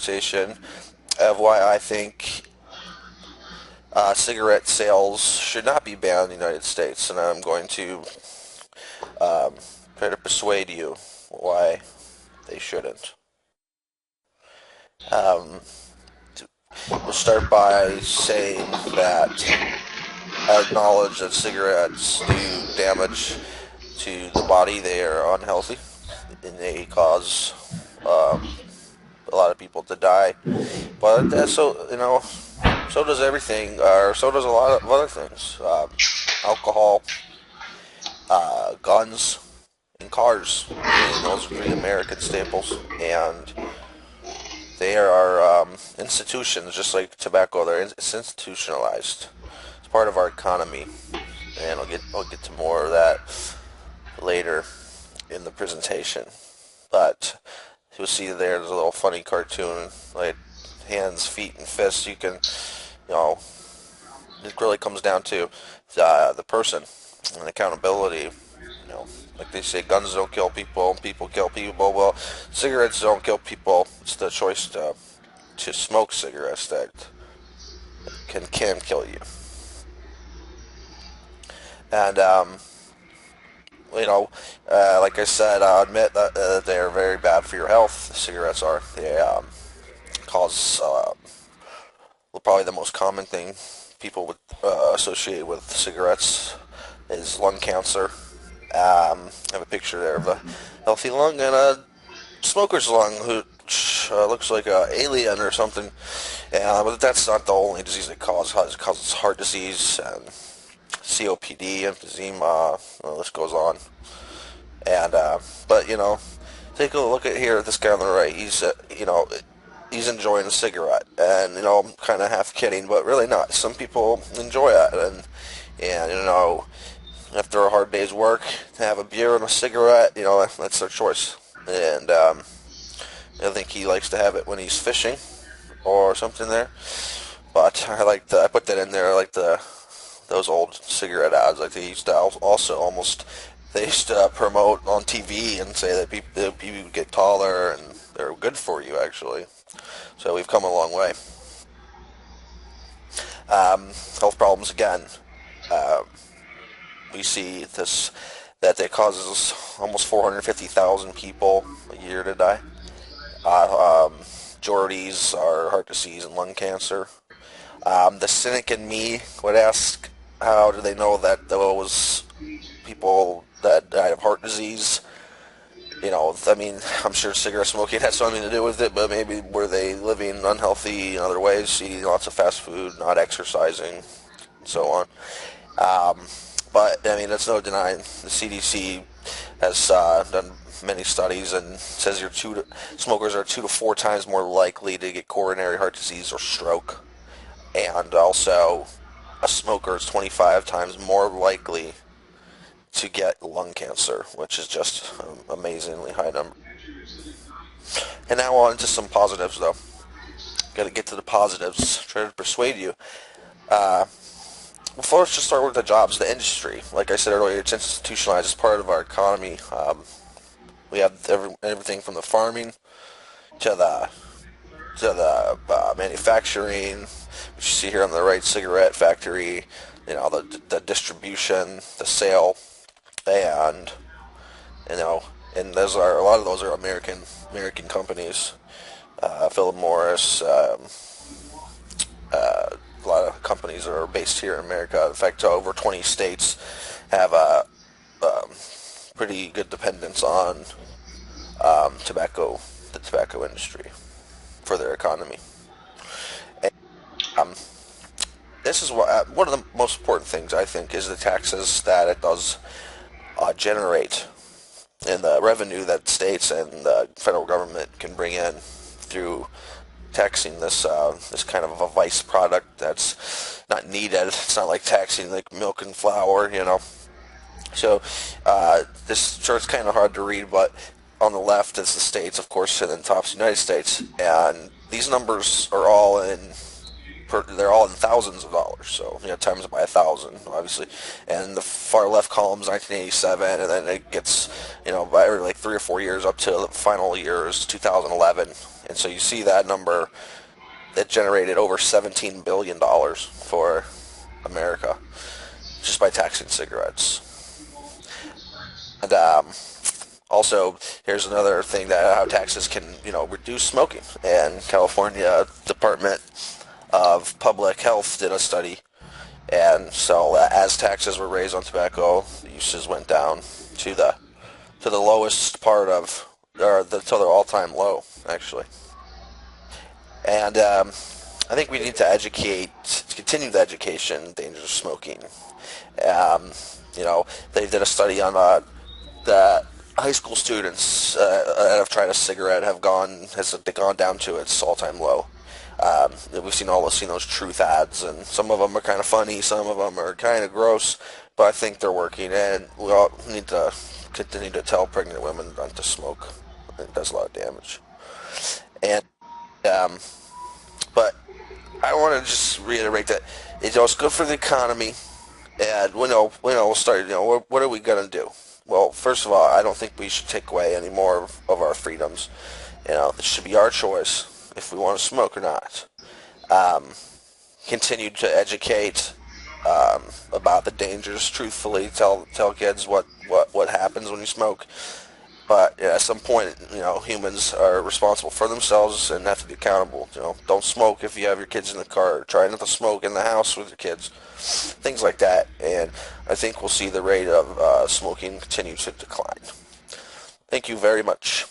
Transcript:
presentation of why I think cigarette sales should not be banned in the United States, and I'm going to try to persuade you why they shouldn't. Um, we'll start by saying that I acknowledge that cigarettes do damage to the body. They are unhealthy, and they cause a lot of people to die. But so does everything, or so does a lot of other things. Alcohol, guns, and cars. And those are three American staples, and they are institutions, just like tobacco. It's institutionalized. It's part of our economy, and I'll get to more of that later in the presentation. But you'll see there's a little funny cartoon, like hands, feet, and fists. You can, it really comes down to the person and accountability. Like they say, guns don't kill people, people kill people. Well, cigarettes don't kill people. It's the choice to smoke cigarettes that can kill you. And like I said, I admit that they are very bad for your health. Cigarettes are. They cause probably the most common thing people would associate with cigarettes is lung cancer. I have a picture there of a healthy lung and a smoker's lung, which looks like an alien or something. But that's not the only disease it causes. It causes heart disease and COPD, emphysema. The list goes on. And but take a look at here. This guy on the right. He's enjoying a cigarette, and I'm kind of half kidding, but really not. Some people enjoy it, and after a hard day's work, to have a beer and a cigarette, that's their choice. And I think he likes to have it when he's fishing or something there. But I put that in there. I like those old cigarette ads. Like they used to they used to promote on TV and say that people get taller and they're good for you, actually. So we've come a long way. Health problems again. We see that it causes almost 450,000 people a year to die. Majorities are heart disease and lung cancer. The cynic in me would ask, how do they know that those people that died of heart disease, I'm sure cigarette smoking had something to do with it, but maybe were they living unhealthy in other ways, eating lots of fast food, not exercising, and so on. But that's no denying. The CDC has done many studies and says smokers are 2 to 4 times more likely to get coronary heart disease or stroke, and also a smoker is 25 times more likely to get lung cancer, which is just an amazingly high number. And now on to some positives, though. Got to get to the positives. Try to persuade you. Well, let's just start with the jobs, the industry. Like I said earlier, it's institutionalized as part of our economy. We have everything from the farming to the manufacturing, which you see here on the right, cigarette factory. The distribution, the sale, and and a lot of those are American companies. Philip Morris. A lot of companies are based here in America. In fact, over 20 states have a pretty good dependence on the tobacco industry for their economy. And, this is one of the most important things, I think, is the taxes that it does generate and the revenue that states and the federal government can bring in through taxing this kind of a vice product that's not needed. It's not like taxing like milk and flour, So this chart's kind of hard to read, but on the left is the states, of course, and then top's the United States. And these numbers are all in they're all in thousands of dollars. So times it by 1,000, obviously. And the far left column is 1987, and then it gets by every like 3 or 4 years up to the final year is 2011. And so you see that number that generated over $17 billion for America just by taxing cigarettes. And also, here's another thing that how taxes can, reduce smoking. And California Department of Public Health did a study, and so as taxes were raised on tobacco, the uses went down to the lowest part of, or to their all-time low, actually. And I think we need to continue the education, dangers of smoking. Um, they did a study on that high school students that have tried a cigarette has gone down to its all-time low. We've seen those truth ads, and some of them are kind of funny, some of them are kind of gross, but I think they're working, and we all need to continue to tell pregnant women not to smoke. It does a lot of damage. And um, but I want to just reiterate that it's good for the economy. And we'll start. What are we gonna do? Well, first of all, I don't think we should take away any more of our freedoms. It should be our choice if we want to smoke or not. Um, Continue to educate about the dangers. Truthfully, tell kids what happens when you smoke. But at some point, humans are responsible for themselves and have to be accountable. Don't smoke if you have your kids in the car. Try not to smoke in the house with your kids. Things like that. And I think we'll see the rate of smoking continue to decline. Thank you very much.